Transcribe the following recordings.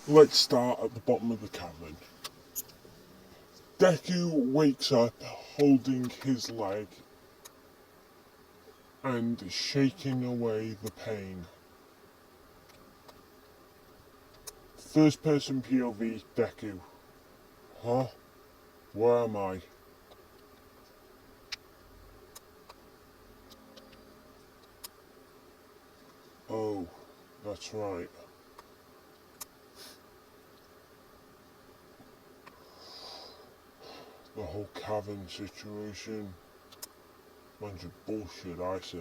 Let's start at the bottom of the cavern. Deku wakes up holding his leg and shaking away the pain. First person POV, Deku. Huh? Where am I? Oh, that's right. The whole cavern situation. Bunch of bullshit, I say.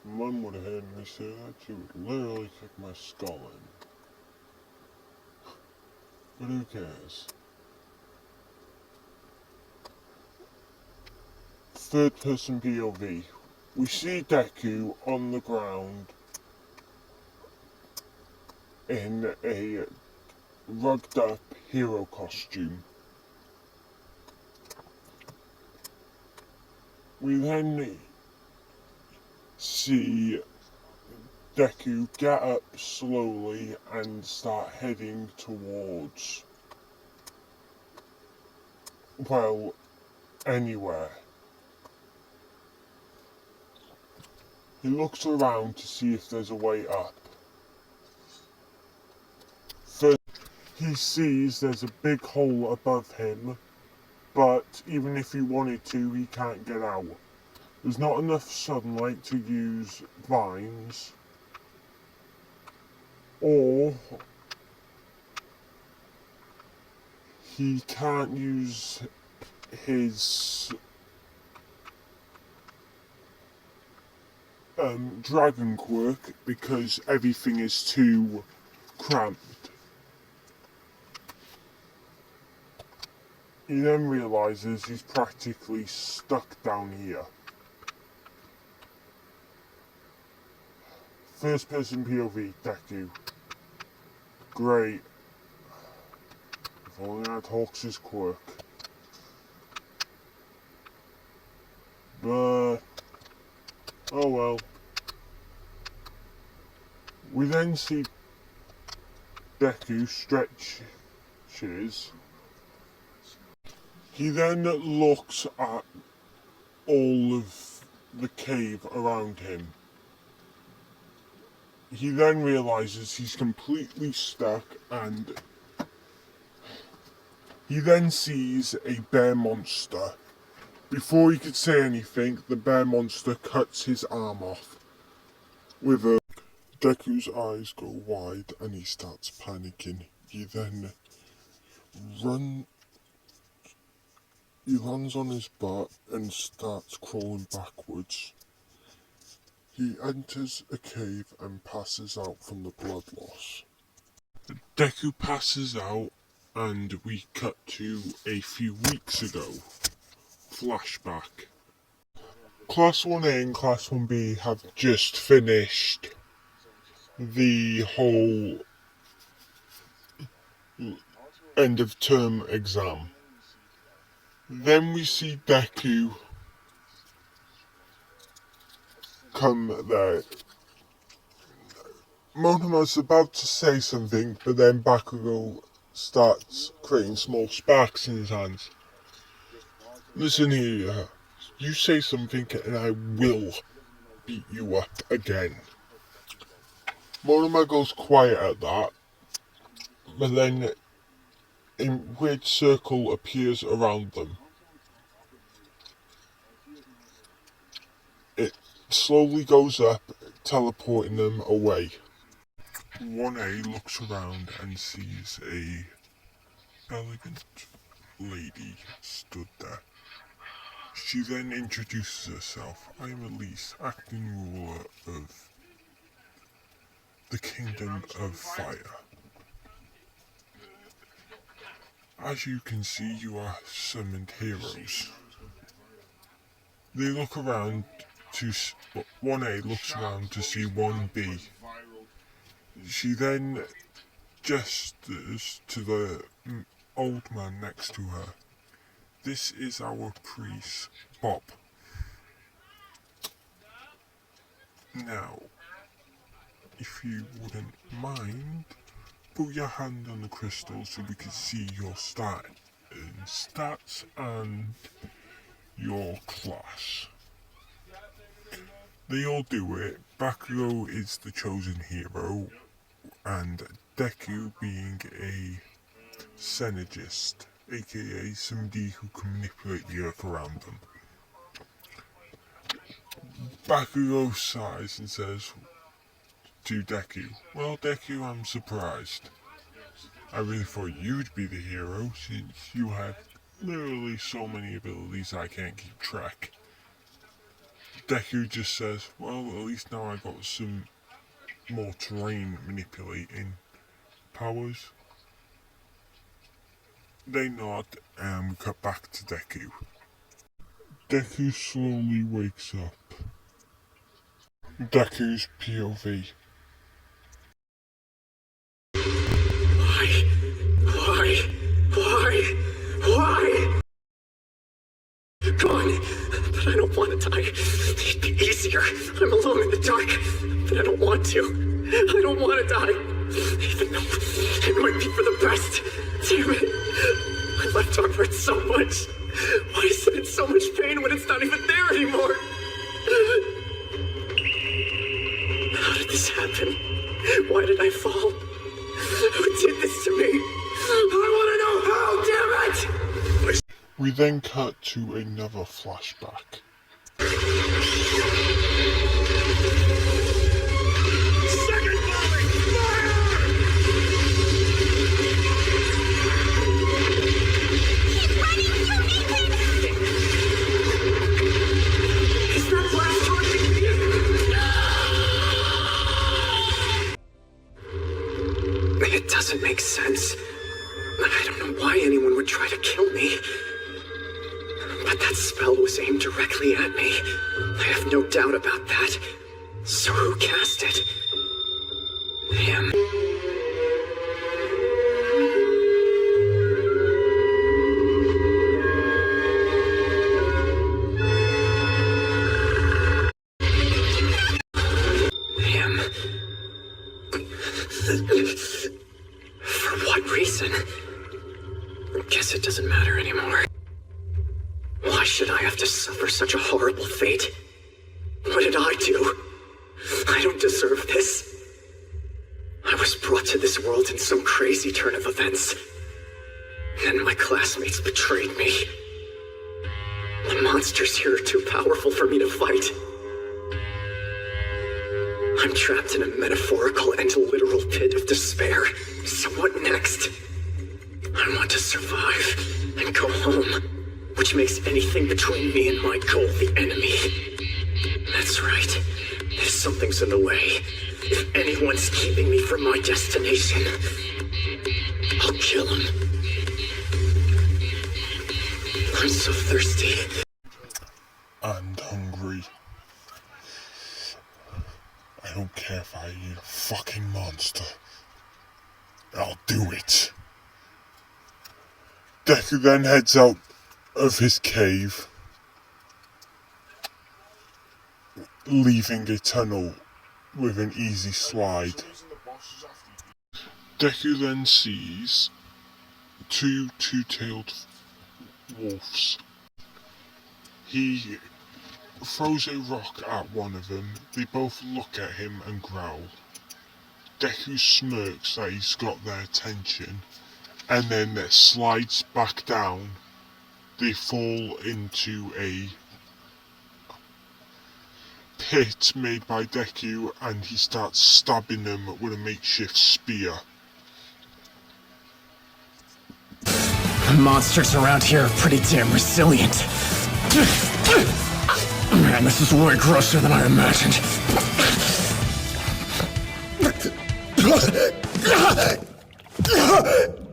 Mum would have heard me say that, she would literally kick my skull in. But who cares? Third person POV. We see Deku on the ground in a rugged up hero costume. We then see Deku get up slowly and start heading towards, well, anywhere. He looks around to see if there's a way up. First, he sees there's a big hole above him, but even if he wanted to, he can't get out. There's not enough sunlight to use vines, or he can't use his dragon quirk because everything is too cramped. He then realises he's practically stuck down here. First person POV, Deku. Great. If only I had Hawks' quirk. But oh well. We then see Deku stretches. He then looks at all of the cave around him. He then realises he's completely stuck and he then sees a bear monster. Before he could say anything, the bear monster cuts his arm off. With a Deku's eyes go wide and he starts panicking. He then lands on his butt and starts crawling backwards. He enters a cave and passes out from the blood loss. Deku passes out and we cut to a few weeks ago. Flashback. Class 1A and Class 1B have just finished the whole end of term exam. Then we see Deku come there. Monoma's about to say something, but then Bakugo starts creating small sparks in his hands. Listen here, you say something and I will beat you up again. Monoma goes quiet at that, but then a weird circle appears around them. It slowly goes up, teleporting them away. 1A looks around and sees a elegant lady stood there. She then introduces herself. I am Elise, acting ruler of the Kingdom of Fire. As you can see, you are summoned heroes. They look around to 1A looks around to see 1B. She then gestures to the old man next to her. This is our priest, Bob. Now, if you wouldn't mind, put your hand on the crystal so we can see your stats and your class. They all do it. Bakugo is the chosen hero, and Deku being a synergist, aka somebody who can manipulate the earth around them. Bakugo sighs and says to Deku, "Well, Deku, I'm surprised. I really thought you'd be the hero since you have literally so many abilities I can't keep track." Deku just says, "Well, at least now I got some more terrain manipulating powers." They nod and we cut back to Deku. Deku slowly wakes up. Deku's POV. Why? Come on, but I don't want to die. It'd be easier. I'm alone in the dark, but I don't want to. I don't want to die, even though it might be for the best. Damn it. My left arm hurts so much. Why is it in so much pain when it's not even there anymore? How did this happen? Why did I fall? Who did this to me? I want to know how, damn it! We then cut to another flashback. Second volley! Fire! He's running! You need him! Is that blast targeting me? It doesn't make sense. I don't know why anyone would try to kill me. But that spell was aimed directly at me. I have no doubt about that. So who cast it? Him. Him. For what reason? Guess it doesn't matter anymore. Why should I have to suffer such a horrible fate? What did I do? I don't deserve this. I was brought to this world in some crazy turn of events. And my classmates betrayed me. The monsters here are too powerful for me to fight. I'm trapped in a metaphorical and literal pit of despair. So what next? I want to survive and go home, which makes anything between me and my goal the enemy. That's right. If something's in the way, if anyone's keeping me from my destination, I'll kill him. I'm so thirsty. And hungry. I don't care if I eat a fucking monster. I'll do it. Deku then heads out of his cave, leaving a tunnel with an easy slide. Deku then sees two two-tailed wolves. He throws a rock at one of them. They both look at him and growl. Deku smirks that he's got their attention, and then slides back down. They fall into a pit made by Deku, and he starts stabbing them with a makeshift spear. Monsters around here are pretty damn resilient. Man, this is way grosser than I imagined.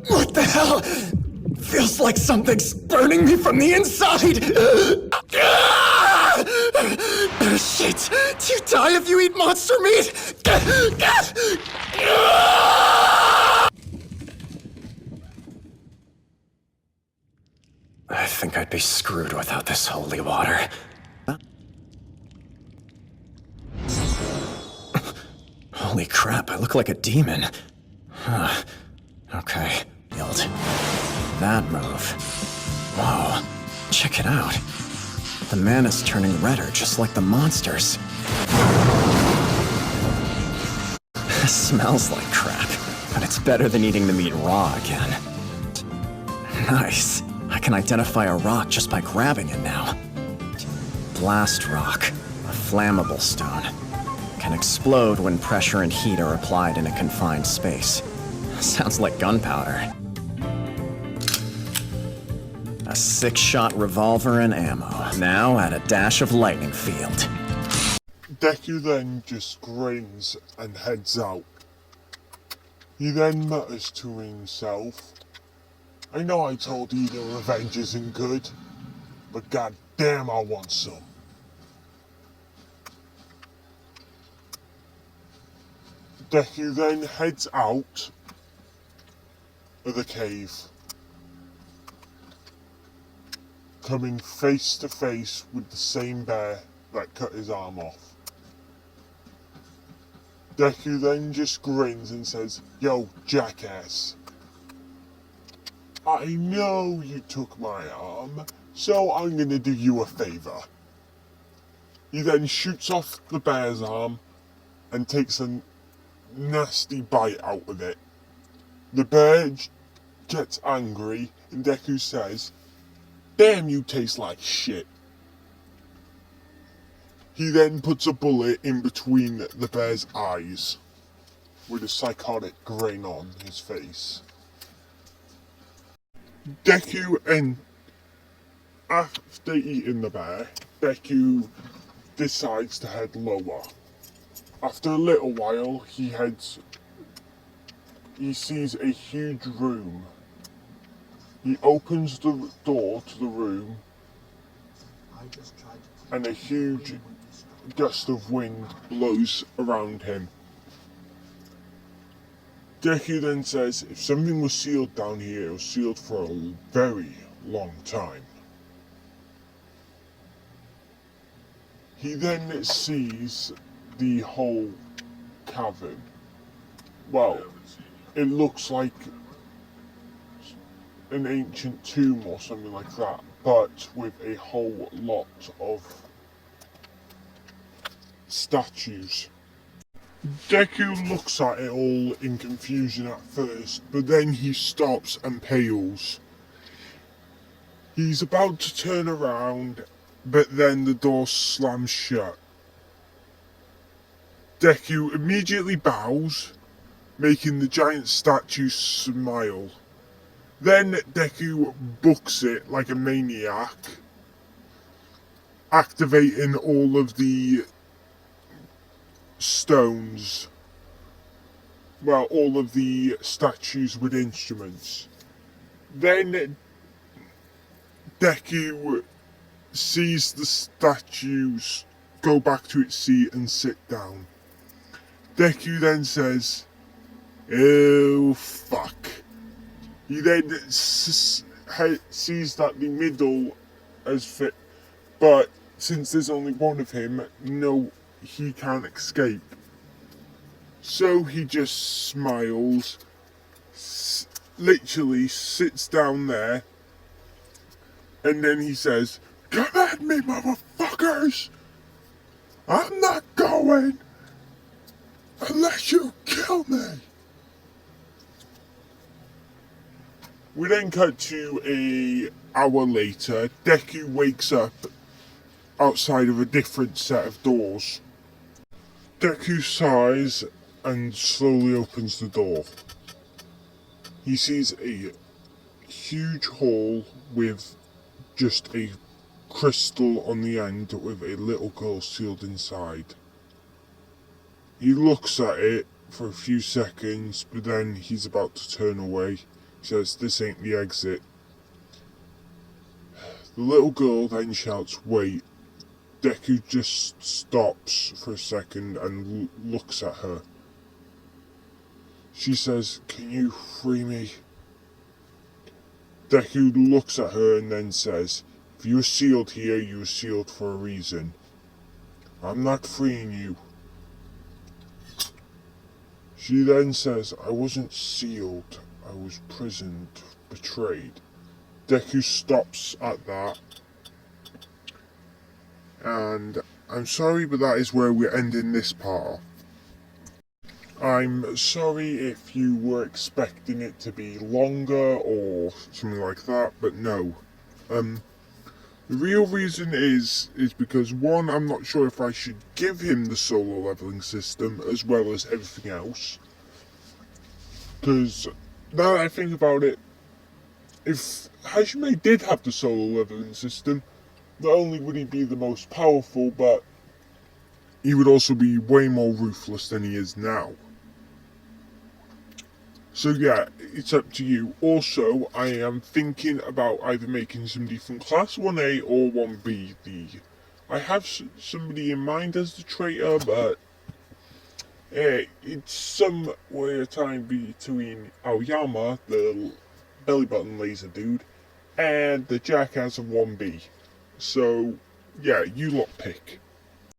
What the hell? Feels like something's burning me from the inside! Shit! Do you die if you eat monster meat? I think I'd be screwed without this holy water. Holy crap, I look like a demon. Huh. Okay, yield. That move. Whoa, check it out. The man is turning redder just like the monsters. Smells like crap, but it's better than eating the meat raw again. Nice. I can identify a rock just by grabbing it now. Blast rock, a flammable stone. Can explode when pressure and heat are applied in a confined space. Sounds like gunpowder. A 6-shot revolver and ammo. Now add a dash of lightning field. Deku then just grins and heads out. He then mutters to himself, I know I told you the revenge isn't good, but god damn I want some. Deku then heads out of the cave, coming face to face with the same bear that cut his arm off. Deku then just grins and says, Yo, jackass. I know you took my arm, so I'm gonna do you a favour. He then shoots off the bear's arm and takes a nasty bite out of it. The bear gets angry and Deku says, Damn, you taste like shit. He then puts a bullet in between the bear's eyes, with a psychotic grin on his face. Deku, and after eating the bear, Deku decides to head lower. After a little while, he sees a huge room. He opens the door to the room, and a huge gust of wind blows around him. Deku then says, if something was sealed down here, it was sealed for a very long time. He then sees the whole cavern. Well, it looks like an ancient tomb or something like that, but with a whole lot of statues. Deku looks at it all in confusion at first, but then he stops and pales. He's about to turn around, but then the door slams shut. Deku immediately bows, making the giant statue smile. Then Deku books it like a maniac, activating all of the stones, well, all of the statues with instruments. Then Deku sees the statues go back to its seat and sit down. Deku then says, oh fuck. He then sees that the middle has fit, but since there's only one of him, no, he can't escape. So he just smiles, literally sits down there, and then he says, come at me, motherfuckers! I'm not going unless you kill me! We then cut to an hour later. Deku wakes up outside of a different set of doors. Deku sighs and slowly opens the door. He sees a huge hall with just a crystal on the end with a little girl sealed inside. He looks at it for a few seconds, but then he's about to turn away. He says, this ain't the exit. The little girl then shouts, wait. Deku just stops for a second and looks at her. She says, can you free me? Deku looks at her and then says, if you were sealed here, you were sealed for a reason. I'm not freeing you. She then says, I wasn't sealed, I was prisoned, betrayed. Deku stops at that. And I'm sorry, but that is where we're ending this part. I'm sorry if you were expecting it to be longer or something like that, but no. The real reason is because one, I'm not sure if I should give him the solo leveling system as well as everything else. Because now that I think about it, if Hajime did have the solo leveling system, not only would he be the most powerful, but he would also be way more ruthless than he is now. So yeah, it's up to you. Also, I am thinking about either making somebody from Class 1A or 1B. I have somebody in mind as the traitor, but it's somewhere time between Aoyama, the belly button laser dude, and the jackass of 1B. So yeah, you lot pick.